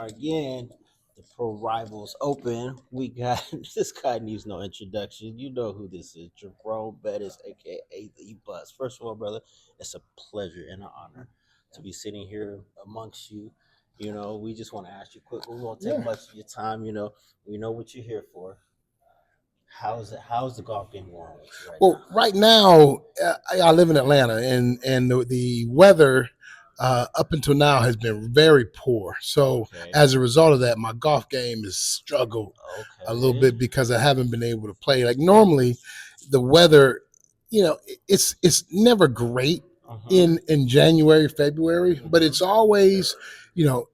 are again. The Pro Rivals Open. We got this guy needs no introduction. You know who this is, Jerome Bettis, aka the Bus. First of all, brother, it's a pleasure and an honor to be sitting here amongst you. We just want to ask you quick. We won't take much of your time. We know what you're here for. How's it? How's the golf game going with you right Well, right now, I live in Atlanta, and the weather up until now has been very poor. So now? Okay. as a result of that, my golf game has struggled a little Okay. bit because I haven't been able to play. Like normally, the weather, it's never great Uh-huh. in January, February, but it's always, you know,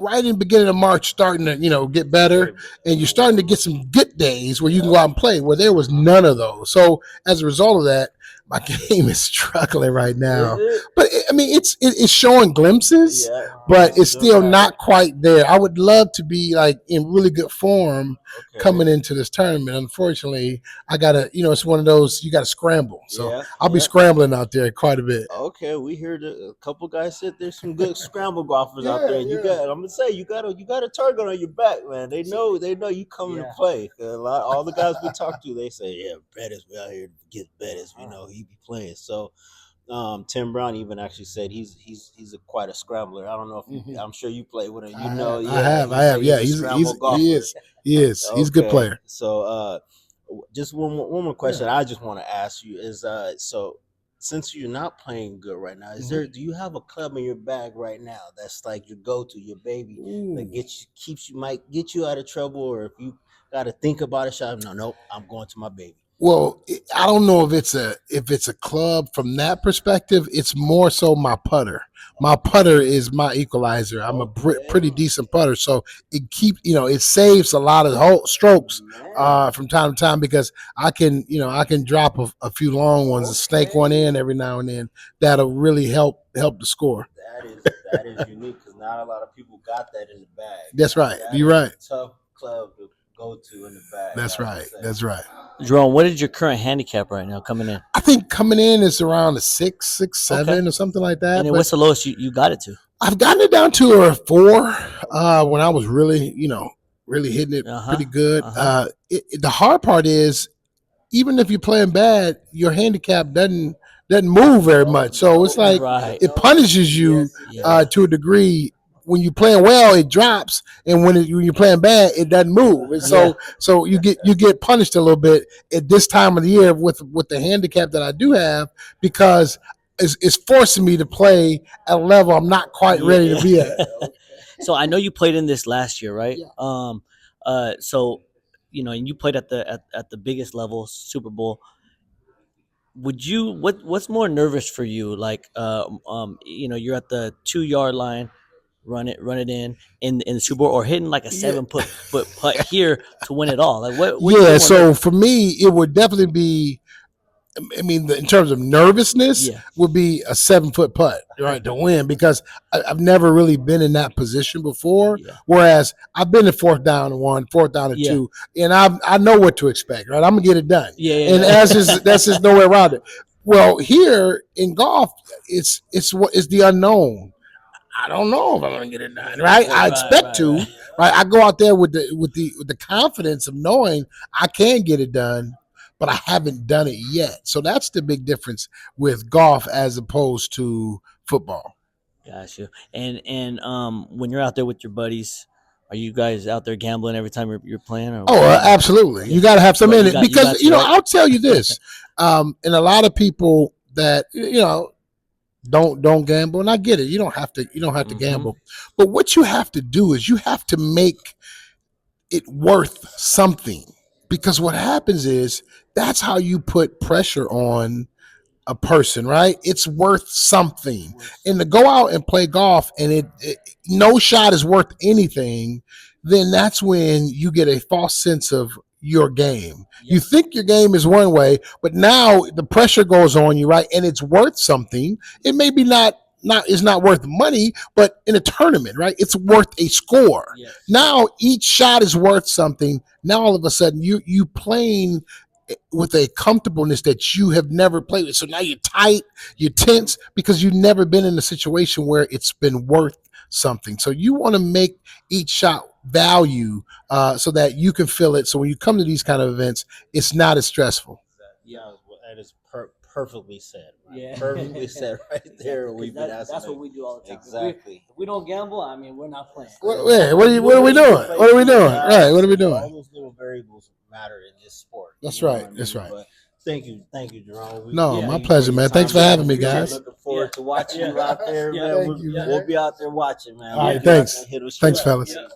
right in the beginning of March starting to, get better, and you're starting to get some good days where you can go out and play, where there was none of those. So as a result of that, my game is struggling right Is now. it? But I mean, it's showing glimpses, Yeah. but it's Still still got it. not quite there. I would love to be like in really good form Okay. coming into this tournament. Unfortunately, I gotta, it's one of those you gotta scramble. So Yeah. I'll be Yeah. scrambling out there quite a bit. Okay, we heard a couple guys said there's some good scramble golfers out Yeah, there, and you yeah. got. I'm gonna say you got a target on your back, man. They know you coming to Yeah. play. All the guys we talk to, they say, yeah, Bettis, we out here to get Bettis. We know he be playing. So, Tim Brown even actually said he's quite a scrambler. I don't know if you. Mhm. I'm sure you play with him. I Yeah, have, he said Yeah, he's a scramble he golfer. is, he's a good Okay, player. so just one more question Yeah. I just want to ask you is so since you're not playing good right now, Mhm. do you have a club in your bag right now that's like your go to, your baby that Ooh. might get you out of trouble, or if you got to think about a shot, no, nope, I'm going to my baby. Well, I don't know if it's a club from that perspective. It's more so my putter. My putter is my equalizer. I'm a Okay, pretty decent putter, so it saves a lot of whole strokes man. from time to time because I can drop a few long ones, and snake one Okay, in every now and then. That'll really help the score. that is unique because not a lot of people got that in the bag. That's right. That You're is a right. tough club to go to in the bag, That's I would right. say. That's right. Jerome, what is your current handicap right now coming in? I think coming in is around a six, Okay. seven, or something like And that. then But what's the lowest you got it to? I've gotten it down to a four when I was really, really hitting it Uh huh. pretty good. Uh huh. The hard part is even if you're playing bad, your handicap doesn't move very much. So it's like Right. it punishes you Yeah. to a degree. When you're playing well, it drops, and when you're playing bad, it doesn't move. And Yeah. so you get punished a little bit at this time of the year with the handicap that I do have because it's forcing me to play at a level I'm not quite ready to Yeah. be at. So I know you played in this last year, right? Yeah. So and you played at the biggest level, Super Bowl. Would you what's more nervous for you? Like, you're at the 2 yard line, run it in the Super Bowl, or hitting like a Yeah. 7 foot putt here to win it all. Like, what do you Yeah, get more so nervous? for me, it would definitely be. I mean, in terms of nervousness, Yeah. would be a 7 foot putt, right, to win because I've never really been in that position before. Yeah. Whereas I've been in fourth down and one, fourth down and Yeah. two, and I know what to expect, right? I'm gonna get it done, Yeah. and Yeah. that's just no way around it. Well, here in golf, it's the unknown. I don't know if I'm gonna get it done, right? I expect to, Right. right? I go out there with the confidence of knowing I can get it done, but I haven't done it yet. So that's the big difference with golf as opposed to football. Got you. And when you're out there with your buddies, are you guys out there gambling every time you're playing? Or Oh, absolutely. Yeah. You got to have some Well, in you it got because you right. I'll tell you this, and a lot of people that don't gamble, and I get it. You don't have to Mhm. gamble, but what you have to do is you have to make it worth something because what happens is that's how you put pressure on a person, right? It's worth something. And to go out and play golf and no shot is worth anything, then that's when you get a false sense of your game. You think your game is one way, but now the pressure goes on you, right? And it's worth something. It may be not it's not worth money, but in a tournament, right? It's worth a score. Yes. Now each shot is worth something. Now all of a sudden you playing with a comfortableness that you have never played with. So now you're tight, you're tense because you've never been in a situation where it's been worth something. So you want to make each shot value so that you can feel it. So when you come to these kind of events, it's not as stressful. Yeah, that is perfectly said. Right? Yeah. Perfectly said right there. Exactly, We've been 'cause asking that's what we do all the time. exactly. If we don't gamble, I mean, we're not playing. What are we doing? What are we doing? Right, what are we doing? All those little variables matter in this sport. That's you know right. what I mean? That's right. But thank you, Jerome. We No, Yeah. my thank you pleasure, for your man. Thanks time, for having me, Really guys. looking forward Yeah. to watching Yeah. you out there, Yeah. man. Thank you, man. We'll be out there watching, man. All right, We'll be out thanks. there, hit a Thanks, shot. fellas. Yeah.